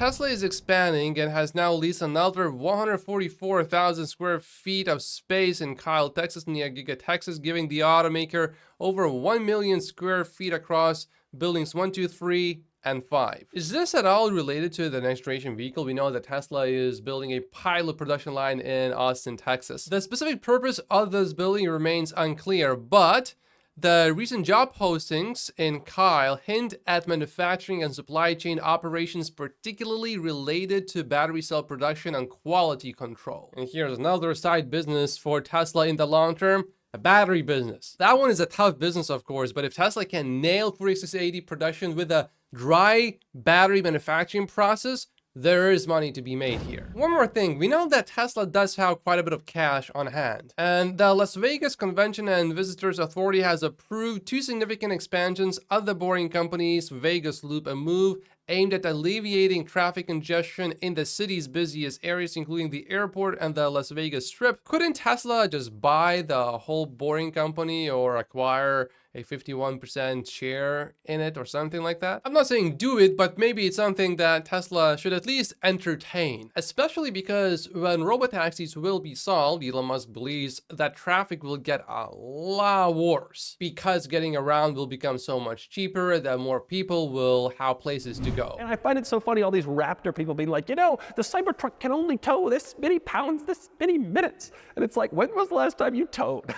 Tesla is expanding and has now leased another 144,000 square feet of space in Kyle, Texas, near Giga, Texas, giving the automaker over 1 million square feet across buildings 1, 2, 3, and 5. Is this at all related to the next generation vehicle? We know that Tesla is building a pilot production line in Austin, Texas. The specific purpose of this building remains unclear, but the recent job postings in Kyle hint at manufacturing and supply chain operations, particularly related to battery cell production and quality control. And here's another side business for Tesla in the long term. A battery business. That one is a tough business, of course, but if Tesla can nail 4680 production with a dry battery manufacturing process, there is money to be made here. One more thing, we know that Tesla does have quite a bit of cash on hand, and the Las Vegas Convention and Visitors Authority has approved 2 significant expansions of the Boring Company's Vegas Loop, a move aimed at alleviating traffic congestion in the city's busiest areas, including the airport and the Las Vegas Strip. Couldn't Tesla just buy the whole Boring Company or acquire a 51% share in it or something like that? I'm not saying do it, but maybe it's something that Tesla should at least entertain, especially because when robotaxis will be solved, Elon Musk believes that traffic will get a lot worse because getting around will become so much cheaper, that more people will have places to go. And I find it so funny, all these Raptor people being like, you know, the Cybertruck can only tow this many pounds, this many minutes. And it's like, when was the last time you towed?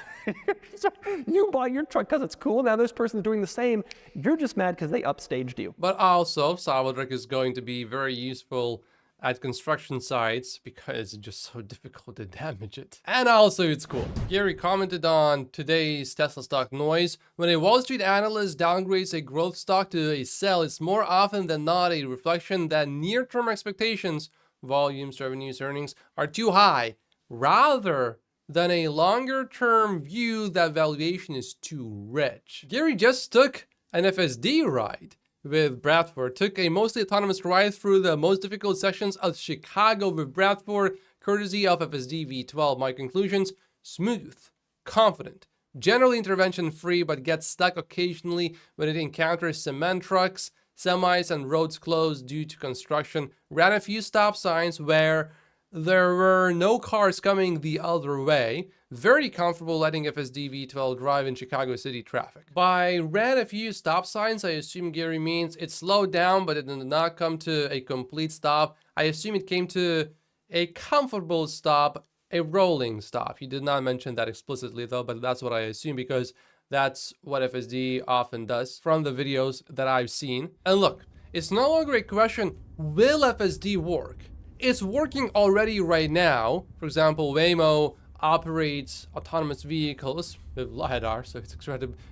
So you buy your truck because it's cool. Now this person's doing the same. You're just mad because they upstaged you. But also, Cybertruck is going to be very useful at construction sites because it's just so difficult to damage it. And also it's cool. Gary commented on today's Tesla stock noise. When a Wall Street analyst downgrades a growth stock to a sell, it's more often than not a reflection that near-term expectations, volumes, revenues, earnings, are too high, rather than a longer-term view that valuation is too rich. Gary just took an FSD ride with Bradford, took a mostly autonomous ride through the most difficult sections of Chicago with Bradford, courtesy of FSD v12. My conclusions: smooth, confident, generally intervention-free, but gets stuck occasionally when it encounters cement trucks, semis, and roads closed due to construction. Ran a few stop signs where there were no cars coming the other way. Very comfortable letting FSD v12 drive in Chicago City traffic. By ran a few stop signs, I assume Gary means it slowed down, but it did not come to a complete stop. I assume it came to a comfortable stop, a rolling stop. He did not mention that explicitly though, but that's what I assume because that's what FSD often does from the videos that I've seen. And look, it's no longer a question, will FSD work? It's working already right now. For example, Waymo operates autonomous vehicles with LiDAR, so it's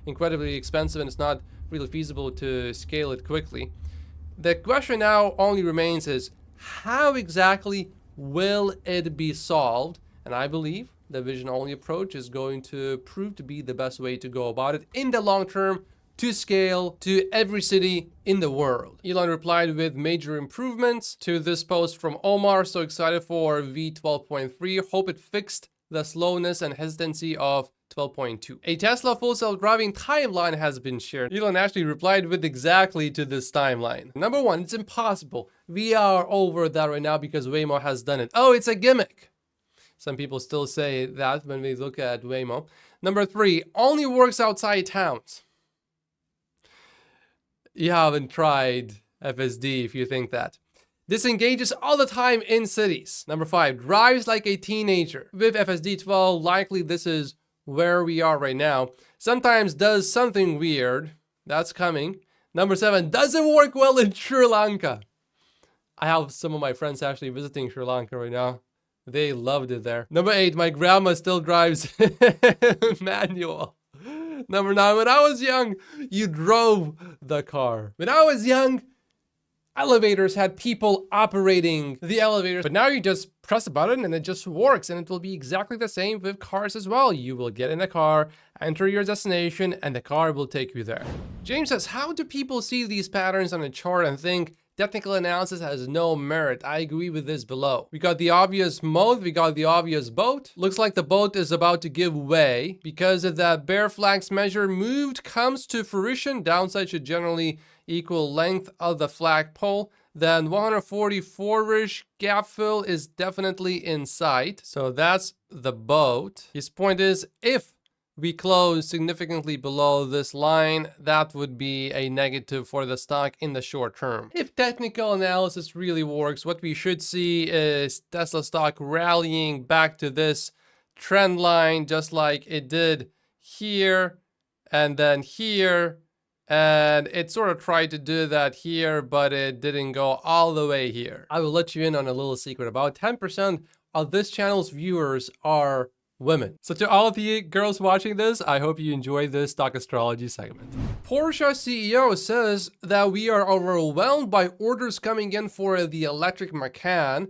incredibly expensive and it's not really feasible to scale it quickly. The question now only remains is, how exactly will it be solved? And I believe the vision-only approach is going to prove to be the best way to go about it in the long term, to scale to every city in the world. Elon replied with major improvements to this post from Omar. So excited for V12.3. Hope it fixed the slowness and hesitancy of 12.2. A Tesla full self-driving timeline has been shared. Elon actually replied with exactly to this timeline. Number 1, it's impossible. We are over that right now because Waymo has done it. Oh, it's a gimmick. Some people still say that when we look at Waymo. Number 3, only works outside towns. You haven't tried FSD if you think that. Disengages all the time in cities. Number 5, drives like a teenager. With FSD 12, likely this is where we are right now. Sometimes does something weird. That's coming. Number 7, doesn't work well in Sri Lanka. I have some of my friends actually visiting Sri Lanka right now. They loved it there. Number 8, my grandma still drives manual. Number 9, when I was young, you drove the car. When I was young, elevators had people operating the elevators, but now you just press a button and it just works, and it will be exactly the same with cars as well. You will get in a car, enter your destination, and the car will take you there. James says, how do people see these patterns on a chart and think technical analysis has no merit? I agree with this below. We got the obvious moat, we got the obvious boat. Looks like the boat is about to give way because if that bear flags measure moved comes to fruition, downside should generally equal length of the flagpole. then 144-ish gap fill is definitely in sight. So that's the boat. His point is, if we close significantly below this line, that would be a negative for the stock in the short term. If technical analysis really works, what we should see is Tesla stock rallying back to this trend line, just like it did here and then here. And it sort of tried to do that here, but it didn't go all the way here. I will let you in on a little secret. About 10% of this channel's viewers are women. So to all of you girls watching this, I hope you enjoyed this stock astrology segment. Porsche CEO says that we are overwhelmed by orders coming in for the electric Macan.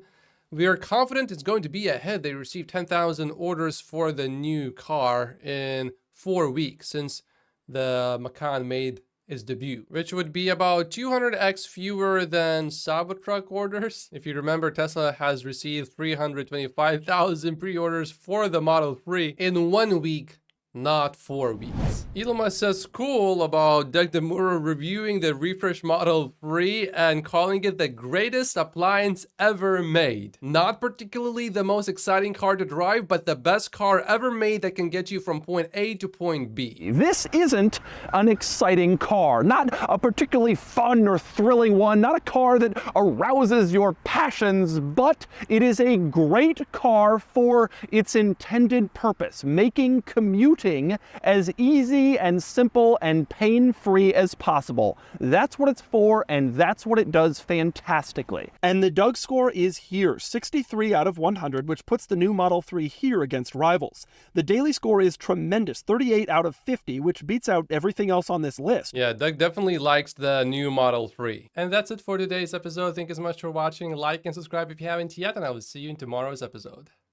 We are confident it's going to be a hit. They received 10,000 orders for the new car in 4 weeks since the Macan made its debut, which would be about 200x fewer than Cybertruck orders. If you remember, Tesla has received 325,000 pre-orders for the Model 3 in 1 week, not 4 weeks. Elon Musk says cool about DeMuro reviewing the refreshed Model 3 and calling it the greatest appliance ever made. Not particularly the most exciting car to drive, but the best car ever made that can get you from point A to point B. This isn't an exciting car, not a particularly fun or thrilling one, not a car that arouses your passions, but it is a great car for its intended purpose, making commuting as easy and simple and pain-free as possible. That's what it's for, and that's what it does fantastically. And the Doug score is here, 63 out of 100, which puts the new Model 3 here against rivals. The daily score is tremendous, 38 out of 50, which beats out everything else on this list. Yeah, Doug definitely likes the new Model 3. And that's it for today's episode. Thank you so much for watching. Like and subscribe if you haven't yet, and I will see you in tomorrow's episode.